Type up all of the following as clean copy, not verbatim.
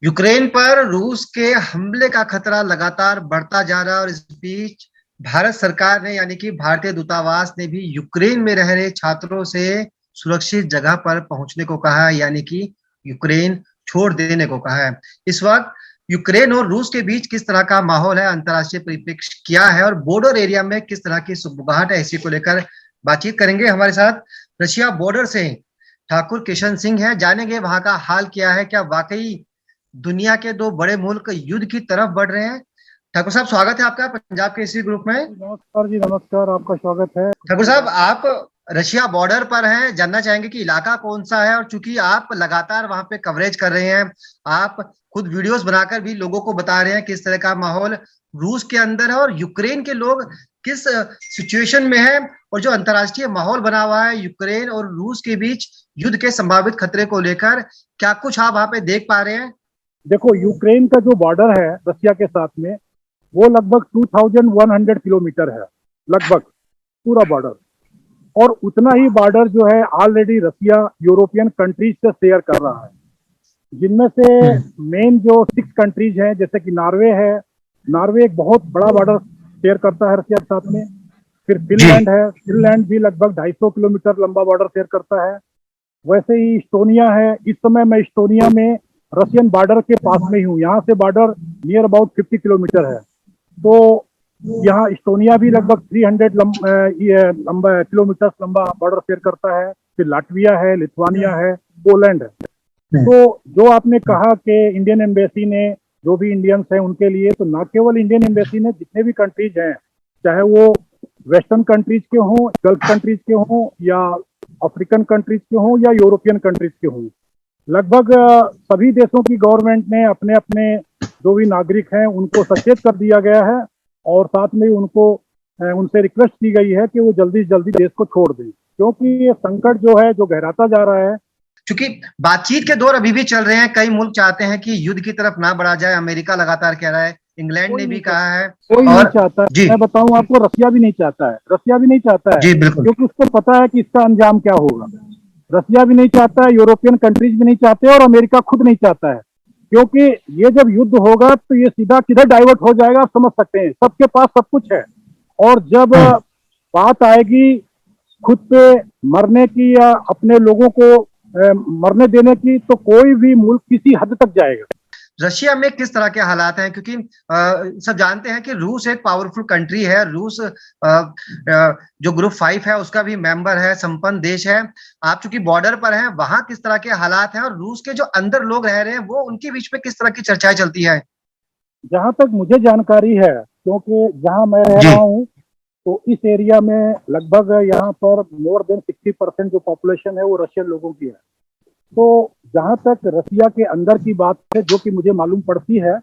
Ukraine पर रूस के हमले का खतरा लगातार बढ़ता जा रहा है और इस बीच भारत सरकार ने यानी कि भारतीय दूतावास ने भी यूक्रेन में रह रहे छात्रों से सुरक्षित जगह पर पहुंचने को कहा है, यानी कि यूक्रेन छोड़ देने को कहा है। इस वक्त यूक्रेन और रूस के बीच किस तरह का माहौल है, अंतर्राष्ट्रीय परिप्रेक्ष्य क्या है और बॉर्डर एरिया में किस तरह की सुगबुगाहट है, इसी को लेकर बातचीत करेंगे। हमारे साथ रशिया बॉर्डर से ठाकुर किशन सिंह है, जानेंगे वहां का हाल क्या है, क्या वाकई दुनिया के दो बड़े मुल्क युद्ध की तरफ बढ़ रहे हैं। ठाकुर साहब, स्वागत है आपका पंजाब के इसी ग्रुप में। नमस्कार जी, नमस्कार। आपका स्वागत है। ठाकुर साहब, आप रशिया बॉर्डर पर हैं, जानना चाहेंगे कि इलाका कौन सा है, और चूंकि आप लगातार वहां पे कवरेज कर रहे हैं, आप खुद वीडियोस बनाकर भी लोगों को बता रहे हैं किस तरह का माहौल रूस के अंदर है और यूक्रेन के लोग किस सिचुएशन में है, और जो अंतर्राष्ट्रीय माहौल बना हुआ है यूक्रेन और रूस के बीच युद्ध के संभावित खतरे को लेकर, क्या कुछ आप वहां पे देख पा रहे हैं? देखो, यूक्रेन का जो बॉर्डर है रसिया के साथ में, वो लगभग 2100 किलोमीटर है, लगभग पूरा बॉर्डर। और उतना ही बॉर्डर जो है ऑलरेडी रसिया यूरोपियन कंट्रीज से शेयर कर रहा है, जिनमें से मेन जो 6 कंट्रीज हैं, जैसे कि नॉर्वे है। नॉर्वे एक बहुत बड़ा बॉर्डर शेयर करता है रसिया के साथ में। फिर फिनलैंड है, फिनलैंड भी लगभग 250 किलोमीटर लंबा बॉर्डर शेयर करता है। वैसे ही इस्टोनिया है। इस समय मैं इस्टोनिया में रशियन बॉर्डर के पास में ही हूँ। यहाँ से बॉर्डर नियर अबाउट 50 किलोमीटर है। तो यहाँ इस्टोनिया भी लगभग 300 लंबा किलोमीटर लंबा बॉर्डर शेयर करता है। फिर लाटविया है, लिथुआनिया है, पोलैंड है। तो जो आपने कहा कि इंडियन एम्बेसी ने, जो भी इंडियंस हैं उनके लिए, तो ना केवल इंडियन एम्बेसी ने, जितने भी कंट्रीज हैं, चाहे वो वेस्टर्न कंट्रीज के हों, गल्फ कंट्रीज के हों, या अफ्रीकन कंट्रीज के हों, या यूरोपियन कंट्रीज के हों, लगभग सभी देशों की गवर्नमेंट ने अपने अपने जो भी नागरिक हैं उनको सचेत कर दिया गया है। और साथ में उनको उनसे रिक्वेस्ट की गई है कि वो जल्दी से जल्दी देश को छोड़ दें, क्योंकि ये संकट जो है जो गहराता जा रहा है। क्योंकि बातचीत के दौर अभी भी चल रहे हैं, कई मुल्क चाहते हैं कि युद्ध की तरफ ना बढ़ा जाए, अमेरिका लगातार कह रहा है, इंग्लैंड ने भी कहा है। कोई नहीं और चाहता है। जी मैं बताऊं आपको, रसिया भी नहीं चाहता है। रसिया भी नहीं चाहता है, जी बिल्कुल। क्योंकि उसको पता है कि इसका अंजाम क्या होगा। रसिया भी नहीं चाहता है, यूरोपियन कंट्रीज भी नहीं चाहते, और अमेरिका खुद नहीं चाहता है। क्योंकि ये जब युद्ध होगा तो ये सीधा किधर डाइवर्ट हो जाएगा, आप समझ सकते हैं। सबके पास सब कुछ है, और जब बात आएगी खुद पे मरने की या अपने लोगों को मरने देने की, तो कोई भी मुल्क किसी हद तक जाएगा। रशिया में किस तरह के हालात हैं, क्योंकि सब जानते हैं कि रूस एक पावरफुल कंट्री है, रूस जो ग्रुप 5 है उसका भी मेंबर है, संपन्न देश है। आप चूंकि बॉर्डर पर हैं, वहां किस तरह के हालात हैं, और रूस के जो अंदर लोग रह रहे हैं वो उनके बीच में किस तरह की चर्चाएं चलती है? जहां तक मुझे जानकारी है, क्योंकि जहां मैं रह रहा हूँ, तो इस एरिया में लगभग यहाँ पर मोर देन 60% जो पॉपुलेशन है वो रशियन लोगों की है। तो जहां तक रसिया के अंदर की बात है, जो कि मुझे मालूम पड़ती है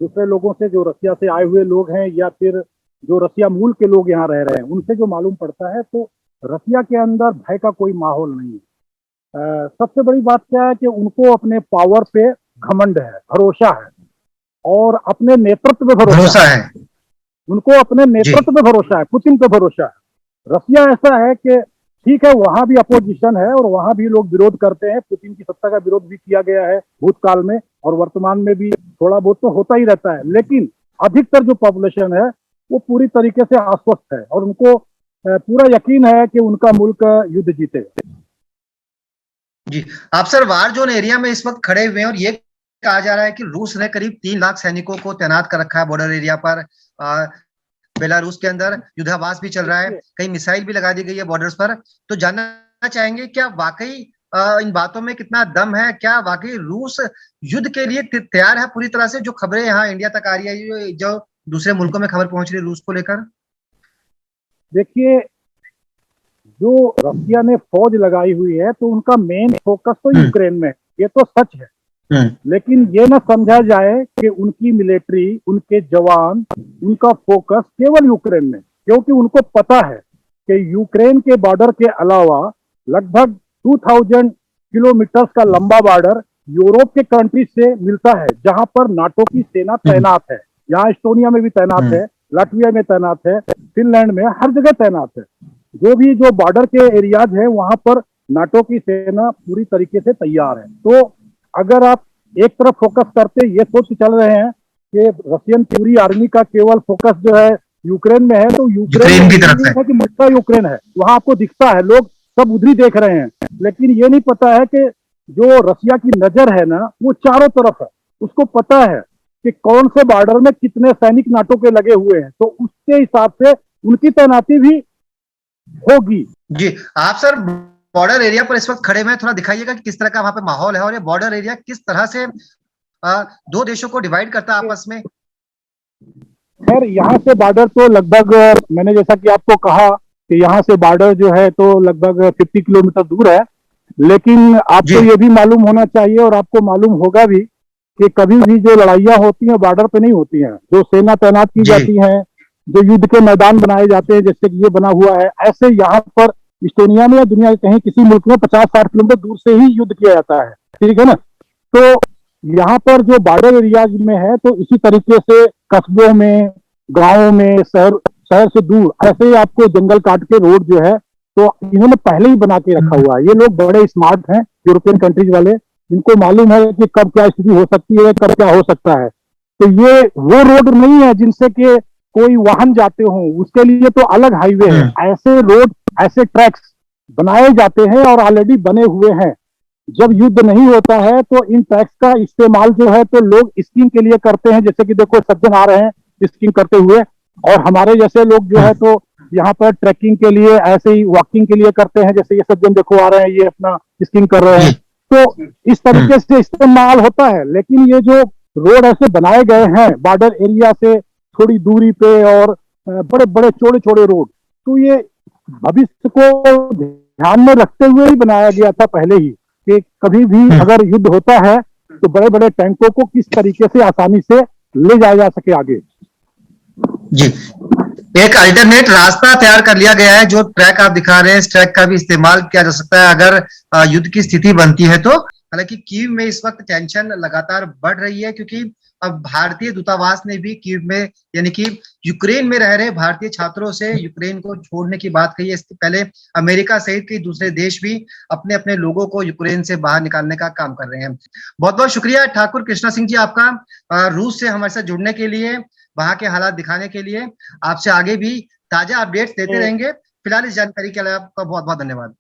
दूसरे लोगों से, जो रसिया से आए हुए लोग हैं या फिर जो रसिया मूल के लोग यहाँ रह रहे हैं, उनसे जो मालूम पड़ता है, तो रसिया के अंदर भय का कोई माहौल नहीं है। सबसे बड़ी बात क्या है कि उनको अपने पावर पे घमंड है, भरोसा है, और अपने नेतृत्व पे भरोसा है। उनको अपने नेतृत्व पे भरोसा है, पुतिन पे भरोसा है। रसिया ऐसा है कि ठीक है, वहां भी अपोजिशन है और वहां भी लोग विरोध करते हैं। पुतिन की सत्ता का विरोध भी किया गया है भूतकाल में, और वर्तमान में भी थोड़ा बहुत तो होता ही रहता है। लेकिन अधिकतर जो पॉपुलेशन है वो पूरी तरीके से आश्वस्त है, और उनको पूरा यकीन है कि उनका मुल्क युद्ध जीतेगा। जी, आप सर वार जोन एरिया में इस वक्त खड़े हुए हैं, और ये कहा जा रहा है कि रूस ने करीब 3 लाख सैनिकों को तैनात कर रखा है बॉर्डर एरिया पर। बेलारूस के अंदर युद्धाभ्यास भी चल रहा है, कई मिसाइल भी लगा दी गई है बॉर्डर्स पर। तो जानना चाहेंगे क्या वाकई इन बातों में कितना दम है, क्या वाकई रूस युद्ध के लिए तैयार है पूरी तरह से? जो खबरें यहाँ इंडिया तक आ रही है, जो दूसरे मुल्कों में खबर पहुंच रही है रूस को लेकर। देखिए, जो रसिया ने फौज लगाई हुई है, तो उनका मेन फोकस तो यूक्रेन में है, ये तो सच है। लेकिन ये ना समझा जाए कि उनकी मिलिट्री, उनके जवान, उनका फोकस केवल यूक्रेन में, क्योंकि उनको पता है कि यूक्रेन के बॉर्डर के अलावा लगभग 2000 किलोमीटर का लंबा बॉर्डर यूरोप के कंट्री से मिलता है, जहां पर नाटो की सेना तैनात है। यहाँ एस्टोनिया में भी तैनात है, लाटविया में तैनात है, फिनलैंड में, हर जगह तैनात है। जो बॉर्डर के एरियाज है, वहां पर नाटो की सेना पूरी तरीके से तैयार है। तो अगर आप एक तरफ फोकस करते ये सोच के चल रहे हैं कि रशियन पूरी आर्मी का केवल फोकस जो है यूक्रेन में है, तो यूक्रेन की तरफ है कि मुद्दा यूक्रेन है, वहां आपको दिखता है, लोग सब उधर ही देख रहे हैं, लेकिन ये नहीं पता है कि जो रसिया की नजर है ना वो चारों तरफ है। उसको पता है कि कौन से बॉर्डर में कितने सैनिक नाटो के लगे हुए हैं, तो उसके हिसाब से उनकी तैनाती भी होगी। जी, आप सर बॉर्डर एरिया पर इस वक्त खड़े हुए हैं, थोड़ा दिखाइएगा कि किस तरह का वहां पे माहौल है और ये बॉर्डर एरिया किस तरह से दो देशों को डिवाइड करता है आपस में। खैर यहाँ से बॉर्डर तो लगभग, मैंने जैसा कि आपको कहा कि यहाँ से बॉर्डर जो है तो लगभग 50 किलोमीटर दूर है, लेकिन आपको ये भी मालूम होना चाहिए और आपको मालूम होगा भी कि कभी भी जो लड़ाइयाँ होती हैं बॉर्डर पे नहीं होती हैं। जो सेना तैनात की जाती है, जो युद्ध के मैदान बनाए जाते हैं, जैसे कि ये बना हुआ है, ऐसे यहाँ पर इस्टोनिया में या दुनिया के कहीं किसी मुल्क में 50-60 किलोमीटर दूर से ही युद्ध किया जाता है, ठीक है ना। तो यहाँ पर जो बॉर्डर एरिया में है तो इसी तरीके से कस्बों में, गाँवों में, शहर से दूर ऐसे ही आपको जंगल काट के रोड जो है तो इन्होंने पहले ही बना के रखा हुआ है। ये लोग बड़े स्मार्ट हैं यूरोपियन कंट्रीज वाले, इनको मालूम है कि कब क्या स्थिति हो सकती है, कब क्या हो सकता है। तो ये वो रोड नहीं है जिनसे कि कोई वाहन जाते हों, उसके लिए तो अलग हाईवे है। ऐसे रोड, ऐसे ट्रैक्स बनाए जाते हैं और ऑलरेडी बने हुए हैं। जब युद्ध नहीं होता है तो इन ट्रैक्स का इस्तेमाल जो है तो लोग स्कीइंग के लिए करते हैं, जैसे कि देखो सज्जन आ रहे हैं स्कीइंग करते हुए, और हमारे जैसे लोग जो है तो यहाँ पर ट्रैकिंग के लिए, ऐसे ही वॉकिंग के लिए करते हैं, जैसे ये सज्जन देखो आ रहे हैं, ये अपना स्कीइंग कर रहे हैं। तो इस तरीके से इस्तेमाल होता है। लेकिन ये जो रोड ऐसे बनाए गए हैं बॉर्डर एरिया से थोड़ी दूरी पे और बड़े बड़े चौड़े चौड़े रोड, तो ये भविष्य को ध्यान में रखते हुए ही बनाया गया था पहले ही, कि कभी भी अगर युद्ध होता है तो बड़े बड़े टैंकों को किस तरीके से आसानी से ले जाया जा सके आगे। जी, एक अल्टरनेट रास्ता तैयार कर लिया गया है। जो ट्रैक आप दिखा रहे हैं, इस ट्रैक का भी इस्तेमाल किया जा सकता है अगर युद्ध की स्थिति बनती है तो। हालांकि कीव में इस वक्त टेंशन लगातार बढ़ रही है, क्योंकि अब भारतीय दूतावास ने भी कीव में, यानी कि यूक्रेन में रह रहे भारतीय छात्रों से यूक्रेन को छोड़ने की बात कही है। इससे पहले अमेरिका सहित कई दूसरे देश भी अपने अपने लोगों को यूक्रेन से बाहर निकालने का काम कर रहे हैं। बहुत बहुत शुक्रिया ठाकुर कृष्णा सिंह जी आपका, रूस से हमारे साथ जुड़ने के लिए, वहां के हालात दिखाने के लिए। आपसे आगे भी ताजा अपडेट्स देते रहेंगे। फिलहाल इस जानकारी के लिए आपका बहुत बहुत धन्यवाद।